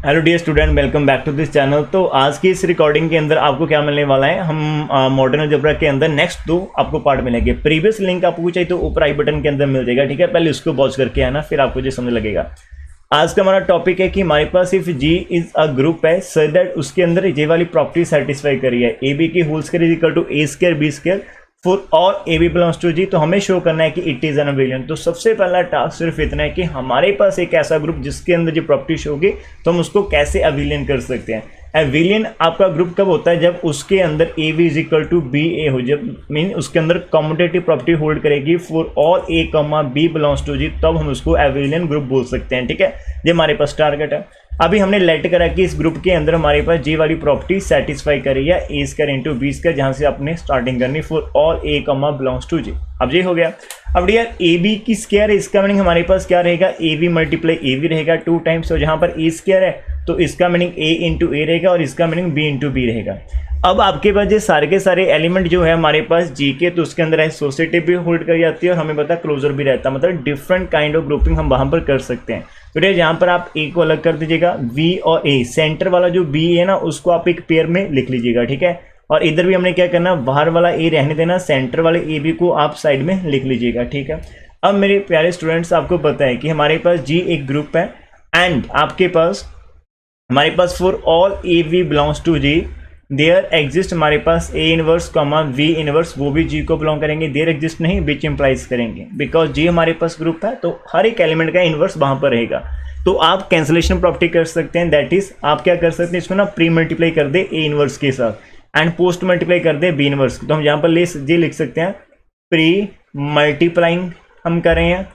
Hello dear student, welcome back to this channel. तो आज की इस रिकॉर्डिंग के अंदर आपको क्या मिलने वाला है, हम मॉडर्न अलजेब्रा के अंदर नेक्स्ट 2 आपको पार्ट मिलेंगे। प्रीवियस लिंक आपको चाहिए तो ऊपर आई बटन के अंदर मिल जाएगा, ठीक है। पहले उसको वॉच करके आना, फिर आपको जो समझ लगेगा। आज का हमारा टॉपिक है कि हमारे पास if g is a group है सो दैट उसके अंदर ये वाली प्रॉपर्टी सेटिस्फाई करी है, ए बी की whole square is equal to a square b square for all a b belongs to जी। तो हमें शो करना है कि इट इज एन अबेलियन। तो सबसे पहला टास्क सिर्फ इतना है कि हमारे पास एक ऐसा ग्रुप जिसके अंदर जो प्रॉपर्टी शो होगी तो हम उसको कैसे अबेलियन कर सकते हैं। अबेलियन आपका ग्रुप कब होता है, जब उसके अंदर a b is equal to b a हो, जब मीन उसके अंदर कॉम्यूटेटिव प्रॉपर्टी होल्ड करेगी for all a comma b belongs to g, तब हम उसको अबेलियन ग्रुप बोल सकते हैं, ठीक है। ये हमारे पास टारगेट है। अभी हमने लेट करा कि इस ग्रुप के अंदर हमारे पास जी वाली प्रॉपर्टी सेटिस्फाई करी है, a square into b square, जहां से आपने स्टार्टिंग करनी for all a comma belongs to g. अब ये हो गया। अब यार ए बी की स्क्वायर है, इसका मीनिंग हमारे पास क्या रहेगा, a b multiply a b रहेगा 2 टाइम्स। और जहां पर ए स्क्वायर है तो इसका मीनिंग ए इंटू ए रहेगा और इसका मीनिंग बी इंटू बी रहेगा। अब आपके पास ये सारे के सारे एलिमेंट जो है हमारे पास जी के, तो उसके अंदर एसोसिएटिव भी होल्ड कर जाती है और हमें पता क्लोजर भी रहता है, मतलब डिफरेंट काइंड ऑफ ग्रुपिंग हम वहां पर कर सकते हैं। तो यहाँ पर आप ए को अलग कर दीजिएगा, वी और ए, सेंटर वाला जो बी है ना उसको आप एक पेयर में लिख लीजिएगा, ठीक है। और इधर भी हमने क्या करना, बाहर वाला ए रहने देना, सेंटर वाले ए बी को आप साइड में लिख लीजिएगा, ठीक है। अब मेरे प्यारे स्टूडेंट्स, आपको पता है कि हमारे पास जी एक ग्रुप है एंड आपके पास हमारे पास for all a b belongs to g there exist हमारे पास a inverse comma b inverse, वो भी जी को बिलोंग करेंगे। देयर एग्जिस्ट नहीं, विच इंप्लाइज करेंगे, बिकॉज जी हमारे पास ग्रुप है तो हर एक एलिमेंट का इनवर्स वहां पर रहेगा। तो आप कैंसलेशन प्रॉपर्टी कर सकते हैं, दैट इज आप क्या कर सकते हैं, इसको ना प्री मल्टीप्लाई कर दे ए इनवर्स के साथ एंड पोस्ट मल्टीप्लाई कर दे बी इनवर्स। तो हम यहाँ पर जी लिख सकते हैं प्री मल्टीप्लाइंग हम कर रहे हैं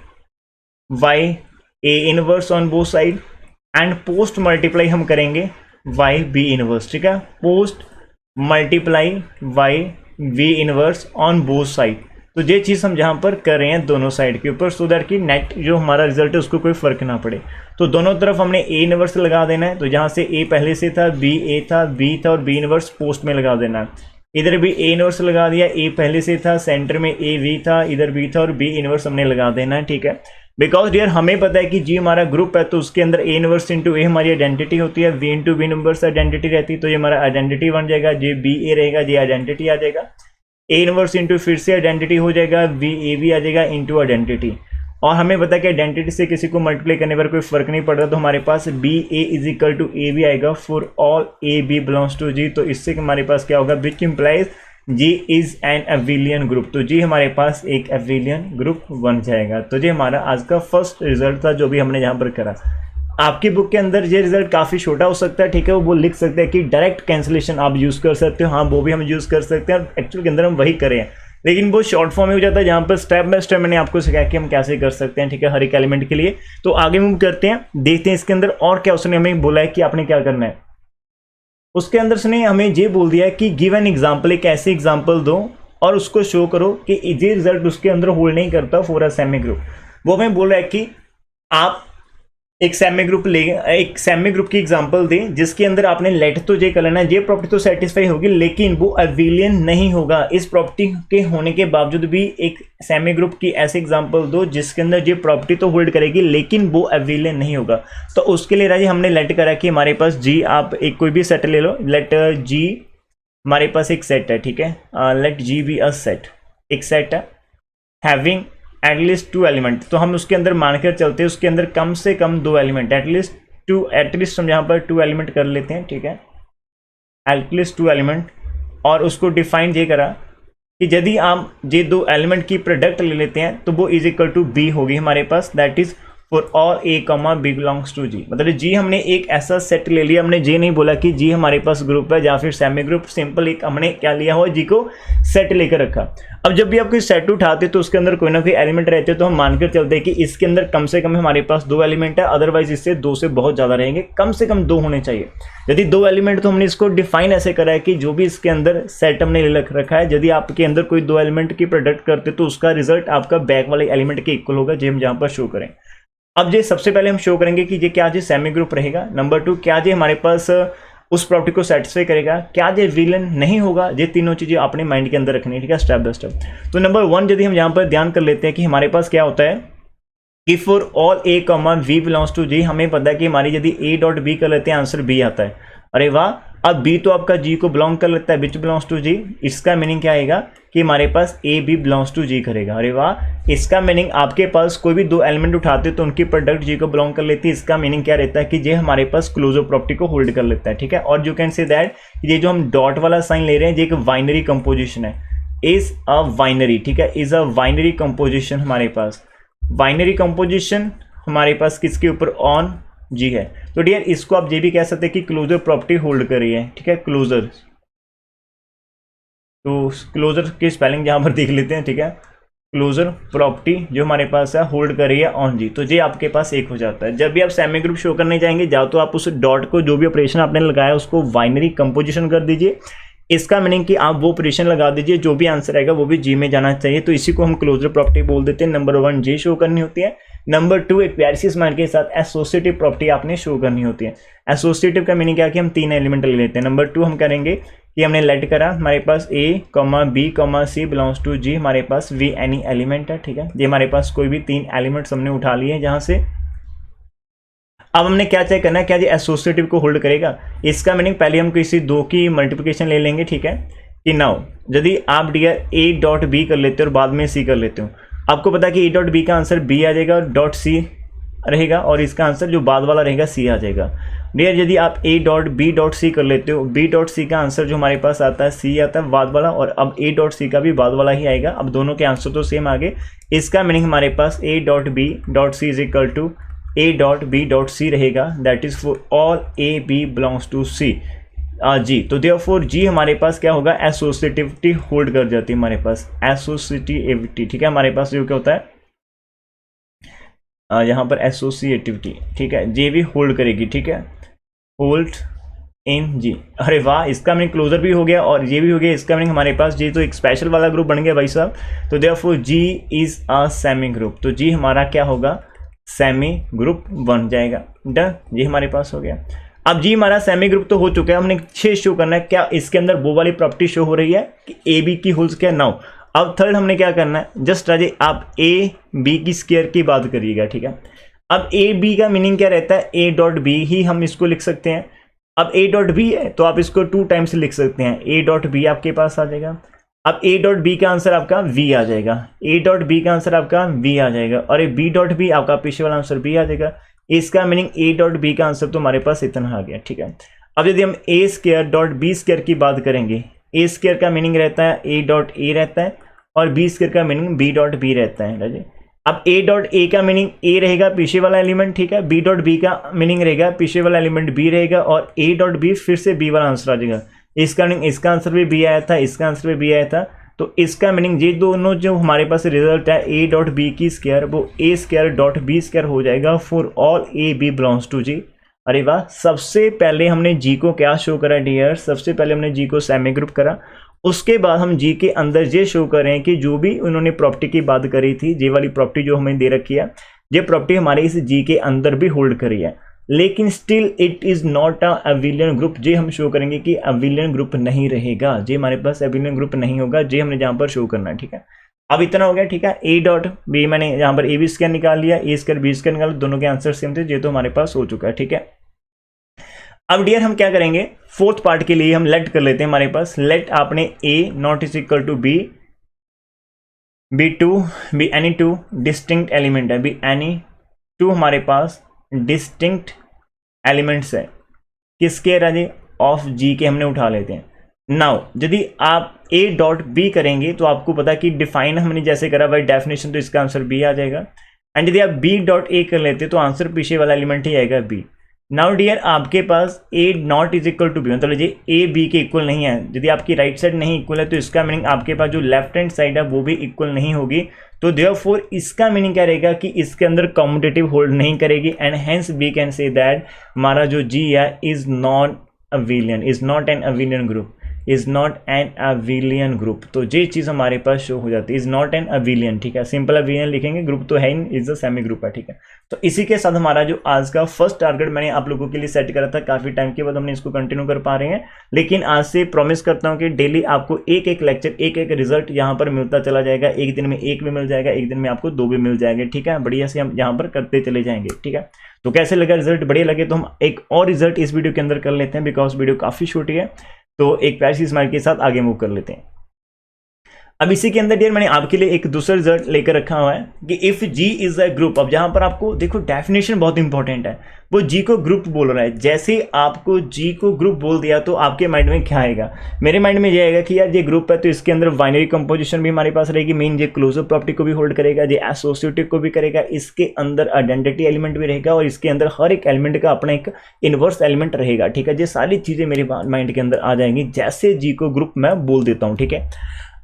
y a inverse on both side and post multiply हम करेंगे वाई बी इनवर्स, ठीक है। Post multiply y v inverse on both side. तो ये चीज़ हम जहाँ पर कर रहे हैं दोनों साइड के ऊपर, सो दैट कि नेट जो हमारा रिजल्ट है उसको कोई फर्क ना पड़े। तो दोनों तरफ हमने ए इनवर्स लगा देना है, तो जहाँ से ए पहले से था, बी ए था, बी था और बी इनवर्स पोस्ट में लगा देना है। इधर भी ए इनवर्स लगा दिया, ए पहले से था, सेंटर में ए वी था, इधर बी था और बी इनवर्स हमने लगा देना है, ठीक है। बिकॉज डियर हमें पता है कि जी हमारा ग्रुप है तो उसके अंदर ए इनवर्स इंटू ए हमारी आइडेंटिटी होती है, v into b inverse identity रहती है, तो ये हमारा आइडेंटिटी बन जाएगा। जे बी ए रहेगा, जे आइडेंटिटी आ जाएगा, ए इनवर्स इंटू फिर से आइडेंटिटी हो जाएगा, वी ए बी आ जाएगा इंटू आइडेंटिटी। और हमें पता है कि आइडेंटिटी से किसी को मल्टीप्लाई करने पर कोई फर्क नहीं पड़ता, तो हमारे पास b a is equal to a b आएगा for all a b belongs to जी। तो इससे हमारे पास क्या होगा, which implies g is an abelian group. तो जी हमारे पास एक अबेलियन ग्रुप बन जाएगा। तो ये हमारा आज का फर्स्ट रिजल्ट था जो भी हमने यहाँ पर करा। आपकी बुक के अंदर ये रिजल्ट काफ़ी छोटा हो सकता है, ठीक है। वो लिख सकते हैं कि डायरेक्ट कैंसिलेशन आप यूज़ कर सकते हो, हाँ वो भी हम यूज़ कर सकते हैं, एक्चुअल के अंदर हम वही करें, लेकिन वो शॉर्ट फॉर्म में हो जाता है जहाँ पर स्टेप बाय स्टेप मैंने आपको सिखाया कि हम कैसे कर सकते हैं, ठीक है, हर एक एलिमेंट के लिए। तो आगे मूव करते हैं, देखते हैं इसके अंदर और क्या उसने हमें बोला है कि आपने क्या करना है। उसके अंदर से हमें ये बोल दिया है कि गिव एन एग्जाम्पल, एक ऐसी एग्जाम्पल दो और उसको शो करो कि ये रिजल्ट उसके अंदर होल्ड नहीं करता फॉर अ सेमी ग्रुप। वो हमें बोल रहा है कि आप एक सेमी ग्रुप ले, एक सेमी ग्रुप की एग्जांपल दें जिसके अंदर आपने लेट तो जे कर लेना है, ये प्रॉपर्टी तो सेटिस्फाई होगी लेकिन वो अबेलियन नहीं होगा। इस प्रॉपर्टी के होने के बावजूद भी एक सेमी ग्रुप की ऐसी एग्जांपल दो जिसके अंदर ये प्रॉपर्टी तो होल्ड करेगी लेकिन वो अबेलियन नहीं होगा। तो उसके लिए राजी हमने लेट करा कि हमारे पास जी, आप एक कोई भी सेट ले लो, लेट जी हमारे पास एक सेट है, ठीक है, let g be a set, एक सेट है हैविंग एटलीस्ट 2 एलिमेंट। तो हम उसके अंदर मानकर चलते हैं उसके अंदर कम से कम 2 एलिमेंट, एटलीस्ट हम यहाँ पर 2 एलिमेंट कर लेते हैं, ठीक है, एटलीस्ट 2 एलिमेंट। और उसको डिफाइन ये करा कि यदि आप ये 2 एलिमेंट की प्रोडक्ट ले लेते हैं तो वो इज इक्वल टू बी होगी हमारे पास, that is for all a comma b belongs to जी। मतलब जी हमने एक ऐसा सेट ले लिया, हमने ये नहीं बोला कि जी हमारे पास ग्रुप है या फिर सेमी ग्रुप, सिंपल एक हमने क्या लिया हो, जी को सेट लेकर रखा। अब जब भी आप कोई सेट उठाते तो उसके अंदर कोई ना कोई एलिमेंट रहते तो हम मानकर चलते हैं कि इसके अंदर कम से कम हमारे पास 2 एलिमेंट है, अदरवाइज इससे 2 से बहुत ज़्यादा रहेंगे, कम से कम 2 होने चाहिए। यदि 2 एलिमेंट, तो हमने इसको डिफाइन ऐसे करा है कि जो भी इसके अंदर सेट हमने ले रखा है, यदि आपके अंदर कोई 2 एलिमेंट की प्रोडक्ट करते तो उसका रिजल्ट आपका बैक वाले एलिमेंट के इक्वल होगा, जो हम जहाँ पर शो करें। अब ये सबसे पहले हम शो करेंगे कि ये क्या ये सेमी ग्रुप रहेगा। नंबर 2, क्या ये हमारे पास उस प्रॉपर्टी को सेटिस्फाई करेगा, क्या ये विलन नहीं होगा। ये तीनों चीजें अपने माइंड के अंदर रखनी है, ठीक है, स्टेप बाय स्टेप। तो नंबर 1 यदि हम यहाँ पर ध्यान कर लेते हैं कि हमारे पास क्या होता है कि for all a comma we belongs to G, हमें पता है कि हमारी यदि ए डॉट बी कर लेते हैं आंसर बी आता है। अरे वाह, अब बी तो आपका जी को बिलोंग कर लेता है, विच बिलोंग्स टू जी, इसका मीनिंग क्या आएगा कि हमारे पास ए बी बिलोंग्स टू जी करेगा। अरे वाह, इसका मीनिंग आपके पास कोई भी दो एलिमेंट उठाते तो उनकी प्रोडक्ट जी को बिलोंग कर लेती है। इसका मीनिंग क्या रहता है कि ये हमारे पास क्लोजर प्रॉपर्टी को होल्ड कर लेता है, ठीक है। और यू कैन से दैट ये जो हम डॉट वाला साइन ले रहे हैं ये एक बाइनरी कंपोजिशन है, इज अ बाइनरी, ठीक है, इज अ बाइनरी कंपोजिशन। हमारे पास बाइनरी कंपोजिशन हमारे पास किसके ऊपर, ऑन जी है। तो डियर इसको आप ये भी कह सकते हैं कि क्लोजर प्रॉपर्टी होल्ड कर रही है, ठीक है, क्लोजर। तो क्लोजर की स्पेलिंग यहां पर देख लेते हैं, ठीक है, क्लोजर प्रॉपर्टी जो हमारे पास है होल्ड कर रही है ऑन जी, तो ये आपके पास एक हो जाता है। जब भी आप सेमी ग्रुप शो करने जाएंगे जाओ तो आप उस डॉट को, जो भी ऑपरेशन आपने लगाया उसको बाइनरी कंपोजिशन कर दीजिए। इसका मीनिंग कि आप वो ऑपरेशन लगा दीजिए, जो भी आंसर आएगा वो भी जी में जाना चाहिए। तो इसी को हम क्लोजर प्रॉपर्टी बोल देते हैं। नंबर 1 जी शो करनी होती है। नंबर 2 एक प्यारी सी स्माइल के साथ एसोसिएटिव प्रॉपर्टी आपने शो करनी होती है। एसोसिएटिव का मीनिंग क्या है कि हम 3 एलिमेंट ले लेते हैं। नंबर 2 हम करेंगे कि हमने लेट करा हमारे पास a comma b comma c belongs to G, हमारे पास वी एनी एलिमेंट है, ठीक है। ये हमारे पास कोई भी 3 एलिमेंट्स हमने उठा लिए हैं जहां से। अब हमने क्या चेक करना है, क्या ये एसोसिएटिव को होल्ड करेगा। इसका मीनिंग पहले हम किसी दो की मल्टीप्लिकेशन ले लेंगे, ठीक है, कि नाउ यदि आप डियर ए डॉट बी कर लेते हो और बाद में सी कर लेते हो, आपको पता है कि ए डॉट बी का आंसर बी आ जाएगा, डॉट सी रहेगा और इसका आंसर जो बाद वाला रहेगा सी आ जाएगा। डियर यदि आप a dot b dot c कर लेते हो, बी डॉट सी का आंसर जो हमारे पास आता है सी आता है बाद वाला, और अब ए डॉट सी का भी बाद वाला ही आएगा। अब दोनों के आंसर तो सेम आ गए। इसका मीनिंग हमारे पास a dot b dot c is equal to a dot b dot c रहेगा, that is for all a b belongs to c G. तो देयरफॉर जी हमारे पास क्या होगा, एसोसिएटिविटी होल्ड कर जाती है हमारे पास, एसोसिएटिविटी, ठीक है। हमारे पास जो क्या होता है यहाँ पर एसोसिएटिविटी, ठीक है, जे भी होल्ड करेगी, ठीक है, होल्ड इन जी। अरे वाह, इसका मीनिंग क्लोजर भी हो गया और ये भी हो गया। इसका मीनिंग हमारे पास जी तो एक स्पेशल वाला ग्रुप बन गया भाई साहब। तो therefore g is a semi group, तो जी हमारा क्या होगा, सेमी ग्रुप बन जाएगा। डन, ये हमारे पास हो गया। अब जी हमारा सेमी ग्रुप तो हो चुका है, हमने 6 शो करना है। क्या इसके अंदर वो वाली प्रॉपर्टी शो हो रही है कि ए बी की होल स्क्वायर। नाउ अब थर्ड हमने क्या करना है, जस्ट राजे आप ए बी की स्क्वायर की बात करिएगा, ठीक है। अब ए बी का मीनिंग क्या रहता है, ए डॉट बी ही हम इसको लिख सकते हैं। अब ए डॉट बी है तो आप इसको 2 टाइम्स लिख सकते हैं, ए डॉट बी आपके पास आ जाएगा। अब ए डॉट बी का आंसर आपका वी आ जाएगा, ए डॉट बी का आंसर आपका वी आ जाएगा, और ए बी डॉट बी आपका पीछे वाला आंसर बी आ जाएगा। इसका मीनिंग ए डॉट बी का आंसर तो हमारे पास इतना आ गया, ठीक है। अब यदि हम ए स्क्वायर डॉट बी स्क्वायर की बात करेंगे, ए स्क्वायर का मीनिंग रहता है ए डॉट ए रहता है और बी स्क्वायर का मीनिंग बी डॉट बी रहता है, राइट। अब ए डॉट ए का मीनिंग ए रहेगा पीछे वाला एलिमेंट, ठीक है, बी डॉट बी का मीनिंग रहेगा पीछे वाला एलिमेंट बी रहेगा, और ए डॉट बी फिर से बी वाला आंसर आ जाएगा। इसका मीनिंग इसका आंसर भी बी आया था, इसका आंसर भी बी आया था। तो इसका मीनिंग ये दोनों जो हमारे पास रिजल्ट है ए डॉट बी की स्क्वायर वो a square dot b square हो जाएगा for all a b belongs to G. अरे वाह, सबसे पहले हमने जी को क्या शो करा डियर, सबसे पहले हमने जी को सेमी ग्रुप करा। उसके बाद हम जी के अंदर ये शो करें कि जो भी उन्होंने प्रॉपर्टी की बात करी थी, ये वाली प्रॉपर्टी जो हमें दे रखी है, ये प्रॉपर्टी हमारे इस जी के अंदर भी होल्ड करी है, लेकिन still it is not a abelian group. जे हम शो करेंगे कि अविलियन ग्रुप नहीं रहेगा, जे हमारे पास अविलियन ग्रुप नहीं होगा, जे हमने जहाँ पर शो करना है, ठीक है। अब इतना हो गया, ठीक है। ए डॉट बी मैंने यहाँ पर ए बी स्क्वायर निकाल लिया, ए स्क्वायर बी स्क्वायर निकाल, दोनों के आंसर सेम थे, ये तो हमारे पास हो चुका है, ठीक है। अब डियर हम क्या करेंगे, फोर्थ पार्ट के लिए हम लेट कर लेते हैं। हमारे पास लेट आपने a not is equal to b, b two, b any two distinct element है, बी एनी टू हमारे पास डिस्टिंक्ट एलिमेंट्स है किसके, राजे ऑफ जी के हमने उठा लेते हैं। नाउ यदि आप ए डॉट बी करेंगे तो आपको पता है कि डिफाइन हमने जैसे करा बाई डेफिनेशन, तो इसका आंसर बी आ जाएगा। एंड यदि आप बी डॉट ए कर लेते तो आंसर पीछे वाला एलिमेंट ही आएगा बी। नाउ डियर आपके पास a not is equal to b, मतलब ये ए बी के इक्वल नहीं है। यदि आपकी राइट साइड नहीं इक्वल है तो इसका मीनिंग आपके पास जो लेफ्ट हैंड साइड है वो भी इक्वल नहीं होगी। तो देयरफॉर इसका मीनिंग क्या रहेगा कि इसके अंदर कम्यूटेटिव होल्ड नहीं करेगी, and hence we can say that हमारा जो जी है is not abelian, is not an abelian group. Is not an abelian group. तो ये चीज़ हमारे पास शो हो जाती है, इज नॉट एन अविलियन, ठीक है। सिंपल अविलियन लिखेंगे, ग्रुप तो है ही, इज अ सेमी ग्रुप है, ठीक है। तो इसी के साथ हमारा जो आज का फर्स्ट टारगेट मैंने आप लोगों के लिए सेट करा था, काफ़ी टाइम के बाद हमने इसको कंटिन्यू कर पा रहे हैं। लेकिन आज से प्रॉमिस करता हूँ कि डेली आपको एक एक लेक्चर, एक एक रिजल्ट यहाँ पर मिलता चला जाएगा। एक दिन में एक भी मिल जाएगा, एक दिन में आपको 2 भी मिल जाएंगे, ठीक है। बढ़िया से हम यहाँ पर करते चले जाएंगे, ठीक है। तो कैसे लगा रिजल्ट? बढ़िया लगे तो हम एक और रिजल्ट इस वीडियो के अंदर कर लेते हैं, बिकॉज वीडियो काफ़ी छोटी है। तो एक प्यारी सी स्माइल के साथ आगे मूव कर लेते हैं। अब इसी के अंदर डियर मैंने आपके लिए एक दूसरा रिजल्ट लेकर रखा हुआ है कि if g is a group. अब जहां पर आपको देखो डेफिनेशन बहुत इंपॉर्टेंट है, वो जी को ग्रुप बोल रहा है। जैसे आपको जी को ग्रुप बोल दिया तो आपके माइंड में क्या आएगा? मेरे माइंड में ये आएगा कि यार ये ग्रुप है तो इसके अंदर बाइनरी कंपोजिशन भी हमारे पास रहेगी, मेन ये क्लोजर प्रॉपर्टी को भी होल्ड करेगा, ये एसोसिएटिव को भी करेगा, इसके अंदर आइडेंटिटी एलिमेंट भी रहेगा और इसके अंदर हर एक एलिमेंट का अपना एक इनवर्स एलिमेंट रहेगा, ठीक है। ये सारी चीजें मेरे माइंड के अंदर आ जाएंगी जैसे जी को ग्रुप मैं बोल देता हूँ, ठीक है।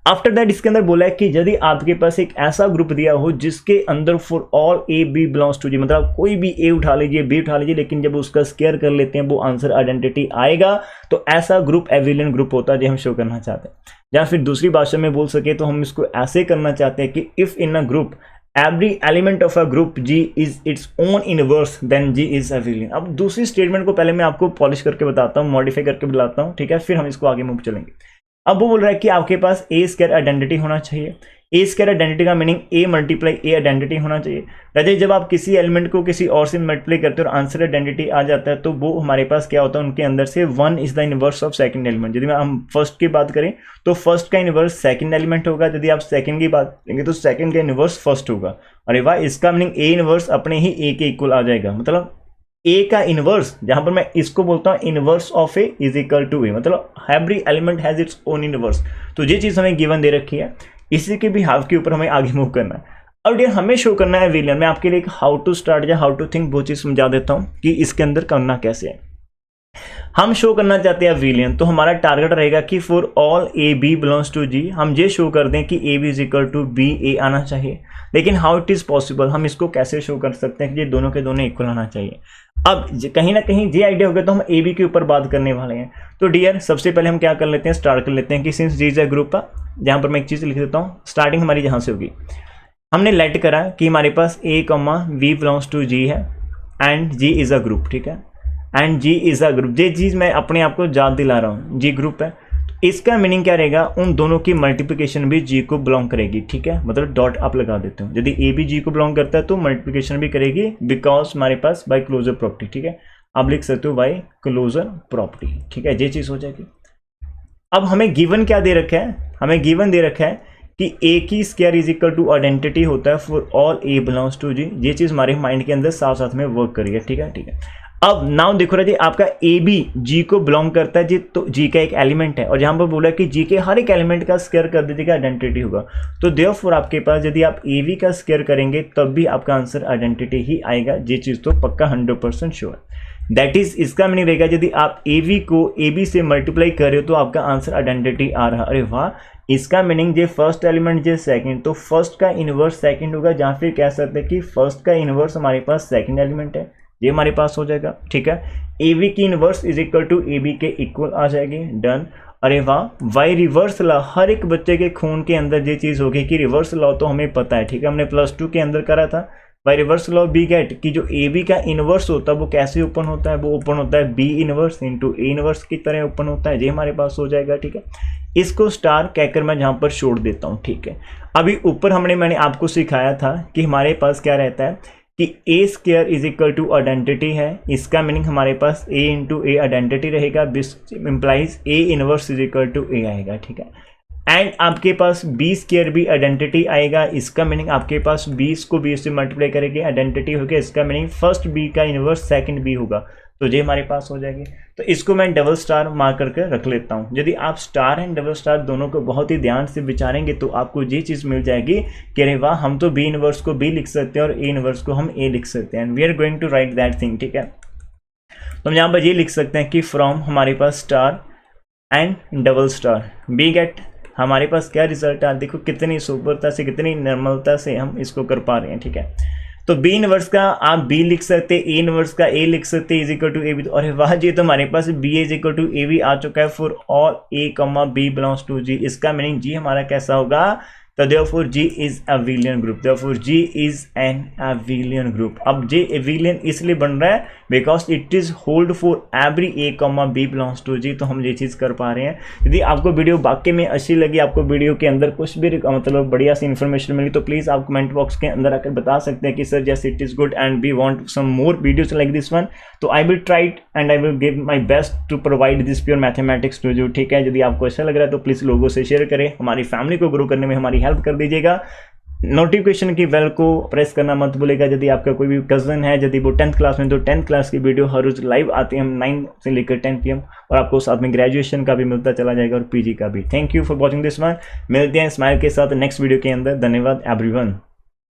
आफ्टर दैट इसके अंदर बोला है कि यदि आपके पास एक ऐसा ग्रुप दिया हो जिसके अंदर for all a b belongs to जी, मतलब कोई भी ए उठा लीजिए, बी उठा लीजिए, लेकिन जब उसका स्क्वायर कर लेते हैं वो आंसर आइडेंटिटी आएगा, तो ऐसा ग्रुप एविलियन ग्रुप होता है जो हम शो करना चाहते हैं। या फिर दूसरी भाषा में बोल सके तो हम इसको ऐसे करना चाहते हैं कि if in a group every element of a group g is its own inverse then g is abelian. अब दूसरी स्टेटमेंट को पहले मैं आपको पॉलिश करके बताता हूँ, मॉडिफाई करके बताता हूँ, ठीक है, फिर हम इसको आगे मूव चलेंगे। अब वो बोल रहा है कि आपके पास ए स्क्वायर आइडेंटिटी होना चाहिए। ए स्क्वायर आइडेंटिटी का meaning A multiply A identity होना चाहिए। राजेश जब आप किसी एलिमेंट को किसी और से मल्टीप्लाई करते हो और आंसर आइडेंटिटी आ जाता है तो वो हमारे पास क्या होता है, उनके अंदर से 1 is the inverse of second element. यदि हम फर्स्ट की बात करें तो फर्स्ट का इनवर्स सेकंड एलिमेंट होगा, यदि आप सेकंड की बात करेंगे तो सेकंड का इनवर्स फर्स्ट होगा। अरे वाह, इसका मीनिंग ए इनवर्स अपने ही ए के इक्वल आ जाएगा, मतलब ए का इनवर्स, जहां पर मैं इसको बोलता हूं inverse of a is equal to a, मतलब every element has its own inverse. तो ये चीज हमें गिवन दे रखी है, इसी के भी हाफ के ऊपर हमें आगे मूव करना है। और ये हमें शो करना है विलियन। मैं आपके लिए एक हाउ टू स्टार्ट या हाउ टू थिंक वो चीज समझा देता हूं कि इसके अंदर करना कैसे है। हम शो करना चाहते हैं विलियन, तो हमारा टारगेट रहेगा कि for all a b belongs to G हम ये शो कर दें कि a b is equal to b a आना चाहिए। लेकिन हाउ इट इज पॉसिबल, हम इसको कैसे शो कर सकते हैं कि ये दोनों के दोनों इक्वल आना चाहिए। अब कहीं ना कहीं ये आइडिया हो गया तो हम ए बी के ऊपर बात करने वाले हैं। तो डियर सबसे पहले हम क्या कर लेते हैं, स्टार्ट कर लेते हैं कि since g is a group, जहां पर मैं एक चीज लिख देता हूँ, स्टार्टिंग हमारी जहां से होगी, हमने लेट करा कि हमारे पास a comma we belongs to g है and g is a group, ठीक है, and g is a group. ये चीज मैं अपने आप को याद दिला रहा हूँ, जी ग्रुप है। तो इसका मीनिंग क्या रहेगा, उन दोनों की मल्टीप्लिकेशन भी जी को बिलोंग करेगी, ठीक है, मतलब डॉट आप लगा देते हो। यदि ए भी जी को बिलोंग करता है तो मल्टीप्लिकेशन भी करेगी, बिकॉज हमारे पास बाय क्लोजर प्रॉपर्टी, ठीक है, आप लिख सकते हो बाय क्लोजर प्रॉपर्टी, ठीक है, ये चीज हो जाएगी। अब हमें गिवन क्या दे रखा है, हमें गिवन दे रखा है कि ए की square is equal to identity होता है for all a belongs to G. ये चीज हमारे माइंड के अंदर साथ साथ में वर्क करेगी, ठीक है, ठीक है। अब नाउ देखो जी, आपका ए बी जी को बिलोंग करता है जी, तो जी का एक एलिमेंट है और जहां पर बोला कि जी के हर एक एलिमेंट का स्क्वायर कर दीजिएगा आइडेंटिटी होगा। तो देयरफॉर आपके पास यदि आप ए बी का स्क्वायर करेंगे तब भी आपका आंसर आइडेंटिटी ही आएगा। ये चीज तो पक्का 100% श्योर है। दैट इज, इसका मीनिंग रहेगा यदि आप ए बी को ए बी से मल्टीप्लाई कर रहे हो तो आपका आंसर आइडेंटिटी आ रहा है। अरे वाह, इसका मीनिंग जे फर्स्ट एलिमेंट जे सेकंड, तो फर्स्ट का इनवर्स सेकंड होगा, जहां फिर कह सकते हैं कि फर्स्ट का इनवर्स हमारे पास सेकंड एलिमेंट है, ये हमारे पास हो जाएगा, ठीक है। ए बी की inverse is equal to a b के इक्वल आ जाएगी, डन। अरे वाह, वाई रिवर्स लॉ, हर एक बच्चे के खून के अंदर ये चीज होगी कि रिवर्स लॉ तो हमें पता है, ठीक है, हमने +2 के अंदर करा था। By reverse law we get कि जो ए बी का इनवर्स होता है वो कैसे ओपन होता है, वो ओपन होता है b inverse into a inverse की तरह ओपन होता है, ये हमारे पास हो जाएगा, ठीक है। इसको स्टार कहकर मैं जहां पर छोड़ देता हूं, ठीक है। अभी ऊपर मैंने आपको सिखाया था कि हमारे पास क्या रहता है कि a square is equal to identity है। इसका मीनिंग हमारे पास ए इंटू ए आइडेंटिटी रहेगा, implies a inverse is equal to a आएगा, ठीक है। एंड आपके पास बी स्क्वायर भी आइडेंटिटी आएगा, इसका मीनिंग आपके पास 20 को 20 से मल्टीप्लाई करेंगे आइडेंटिटी होगी, इसका मीनिंग फर्स्ट बी का इनवर्स सेकंड बी होगा, तो ये हमारे पास हो जाएगी। तो इसको मैं डबल स्टार मार्क करके रख लेता हूँ। यदि आप स्टार एंड डबल स्टार दोनों को बहुत ही ध्यान से विचारेंगे तो आपको ये चीज़ मिल जाएगी कि अरे वाह, हम तो बी इनवर्स को बी लिख सकते हैं और ए इनवर्स को हम ए लिख सकते हैं, and we are going to write that thing, ठीक है। तो हम यहाँ पर ये लिख सकते हैं कि फ्रॉम हमारे पास star and double star we get, हमारे पास क्या रिजल्ट है, देखो कितनी सुपरता से कितनी नॉर्मलता से हम इसको कर पा रहे हैं, ठीक है। तो बी इनवर्स का आप बी लिख सकते, ए इनवर्स का ए लिख सकते is equal to a b. अरे वाह जी, तो हमारे पास b is equal to a b आ चुका है for all a comma b belongs to G. इसका मीनिंग जी हमारा कैसा होगा, तो therefore G is abelian group, therefore G is an abelian group। अब G abelian इसलिए बन रहा है because it is hold for every a comma b belongs to जी। तो हम ये चीज़ कर पा रहे हैं। यदि आपको वीडियो वाकई में अच्छी लगी, आपको वीडियो के अंदर कुछ भी मतलब बढ़िया सी इन्फॉर्मेशन मिली, तो प्लीज़ आप कमेंट बॉक्स के अंदर आकर बता सकते हैं कि सर जैसे it is good and we want some more videos like this one. तो I will try and I will give my best to provide this pure mathematics to you. ठीक है, यदि आपको अच्छा लग रहा है तो प्लीज़ लोगों से शेयर करें, हमारी फैमिली को ग्रो करने में हमारी हेल्प कर दीजिएगा। नोटिफिकेशन की बेल को प्रेस करना मत भूलेगा। यदि आपका कोई भी कजन है, यदि वो 10th क्लास में, तो 10th क्लास की वीडियो हर रोज लाइव आती है, हम 9 से लेकर 10 PM, और आपको साथ में ग्रेजुएशन का भी मिलता चला जाएगा और पीजी का भी। Thank you for watching this one. मिलते हैं स्माइल के साथ नेक्स्ट वीडियो के अंदर। धन्यवाद एवरीवन।